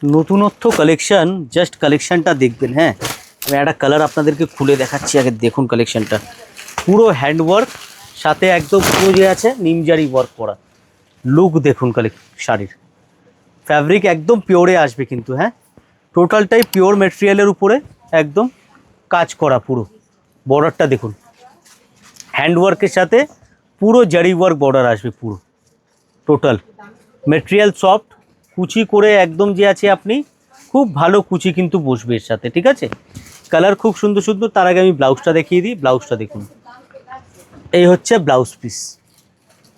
নতুনত্ব collection, just কালেকশনটা দেখবেন। হ্যাঁ, আমি একটা কালার আপনাদেরকে খুলে দেখাচ্ছি, আগে দেখুন কালেকশনটা। পুরো হ্যান্ডওয়ার্ক, সাথে একদম পুরো যে আছে নিমজারি ওয়ার্ক করা। লুক দেখুন শাড়ির ফ্যাব্রিক একদম পিওরে আসবে কিন্তু। হ্যাঁ, টোটালটাই পিওর মেটেরিয়ালের উপরে একদম কাজ করা। পুরো বর্ডারটা দেখুন, হ্যান্ডওয়ার্কের সাথে পুরো জারি ওয়ার্ক বর্ডার আসবে পুরো। টোটাল মেটেরিয়াল সফট, কুচি করে একদম যে আছে আপনি, খুব ভালো কুচি কিন্তু বসবে এর সাথে। ঠিক আছে, কালার খুব সুন্দর সুন্দর। তার আগে আমি ব্লাউজটা দেখিয়ে দিই। ব্লাউজটা দেখুন, এই হচ্ছে ব্লাউজ পিস।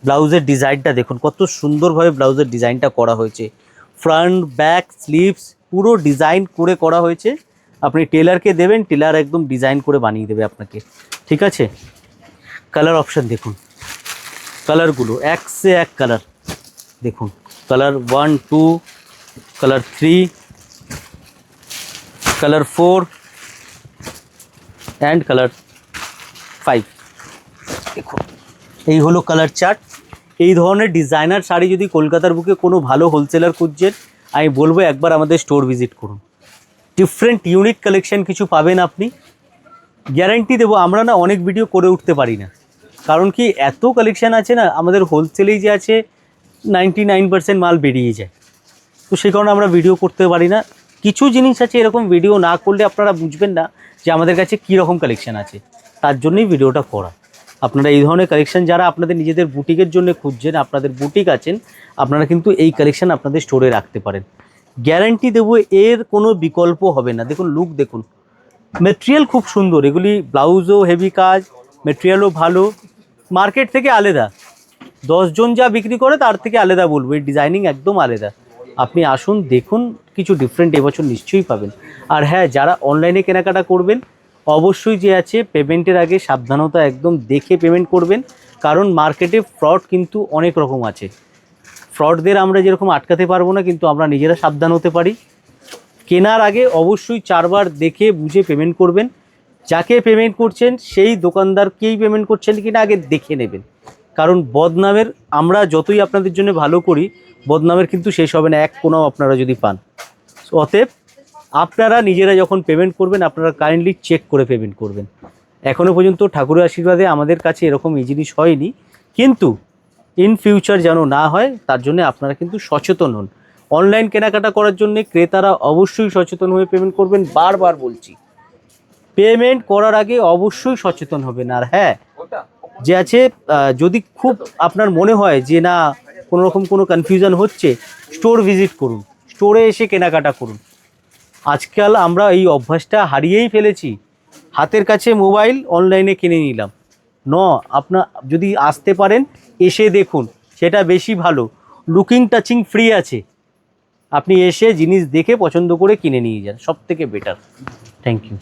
ব্লাউজের ডিজাইনটা দেখুন, কত সুন্দরভাবে ব্লাউজের ডিজাইনটা করা হয়েছে। ফ্রন্ট, ব্যাক, স্লিভস পুরো ডিজাইন করে করা হয়েছে। আপনি টেলারকে দেবেন, টেলার একদম ডিজাইন করে বানিয়ে দেবে আপনাকে। ঠিক আছে, কালার অপশান দেখুন, কালারগুলো এক সে এক কালার দেখুন। Colour 1, 2, colour 3, colour 4 and colour 5 দেখুন। এই হলো কালার চার্ট। এই ধরনের ডিজাইনার শাড়ি যদি কলকাতার বুকে কোনো ভালো হোলসেলার খুঁজছেন, আমি বলবো একবার আমাদের স্টোর ভিজিট করুন। ডিফারেন্ট ইউনিক কালেকশন কিছু পাবেন আপনি, গ্যারান্টি দেবো। আমরা না অনেক ভিডিও করে উঠতে পারি না, কারণ কি এত কালেকশান আছে না, আমাদের হোলসেলেই যে আছে 99% মাল বেরিয়ে যায়। তো সেই কারণে আমরা ভিডিও করতে পারি না। কিছু জিনিস আছে এরকম ভিডিও না করলে আপনারা বুঝবেন না যে আমাদের কাছে কীরকম কালেকশান আছে, তার জন্যই ভিডিওটা করা। আপনারা এই ধরনের কালেকশান যারা আপনাদের নিজেদের বুটিকের জন্য খুঁজছেন, আপনাদের বুটিক আছেন, আপনারা কিন্তু এই কালেকশান আপনাদের স্টোরে রাখতে পারেন। গ্যারান্টি দেবো এর কোনো বিকল্প হবে না। দেখুন লুক দেখুন, মেটেরিয়াল খুব সুন্দর। এগুলি ব্লাউজও হেভি কাজ, মেটেরিয়ালও ভালো, মার্কেট থেকে আলাদা। 10 জন যা বিক্রি করে তার থেকে আলাদা বলবো, এই ডিজাইনিং একদম আলাদা। আপনি আসুন দেখুন, কিছু ডিফারেন্ট এবছর নিশ্চয়ই পাবেন। আর হ্যাঁ, যারা অনলাইনে কেনাকাটা করবেন, অবশ্যই যে আছে পেমেন্টের আগে সাবধানতা, একদম দেখে পেমেন্ট করবেন। কারণ মার্কেটে ফ্রড কিন্তু অনেক রকম আছে। ফ্রডদের আমরা যেরকম আটকাতে পারবো না, কিন্তু আমরা নিজেরা সাবধান হতে পারি। কেনার আগে অবশ্যই 4 বার দেখে বুঝে পেমেন্ট করবেন। যাকে পেমেন্ট করছেন সেই দোকানদারকেই পেমেন্ট করছেন কিনা আগে দেখে নেবেন। কারণ বদনামের, আমরা যতই আপনাদের জন্য ভালো করি, বদনামের কিন্তু শেষ হবে না এক কোনাও আপনারা যদি পান। অতএব আপনারা নিজেরা যখন পেমেন্ট করবেন, আপনারা কাইন্ডলি চেক করে পেমেন্ট করবেন। এখনও পর্যন্ত ঠাকুরের আশীর্বাদে আমাদের কাছে এরকম এই জিনিস হয়নি, কিন্তু ইন ফিউচার যেন না হয় তার জন্য আপনারা কিন্তু সচেতন হন। অনলাইন কেনাকাটা করার জন্য ক্রেতারা অবশ্যই সচেতন হয়ে পেমেন্ট করবেন। বারবার বলছি, পেমেন্ট করার আগে অবশ্যই সচেতন হবেন। আর হ্যাঁ, যে আছে যদি খুব আপনার মনে হয় যে না কোনো রকম কোনো কনফিউশন হচ্ছে, স্টোর ভিজিট করুন, স্টোরে এসে কেনাকাটা করুন। আজকাল আমরা এই অভ্যাসটা হারিয়েই ফেলেছি। হাতের কাছে মোবাইল, অনলাইনে কিনে নিলাম। আপনার যদি আসতে পারেন, এসে দেখুন, সেটা বেশি ভালো। লুকিং টাচিং ফ্রি আছে, আপনি এসে জিনিস দেখে পছন্দ করে কিনে নিয়ে যান, সব থেকে বেটার। Thank you.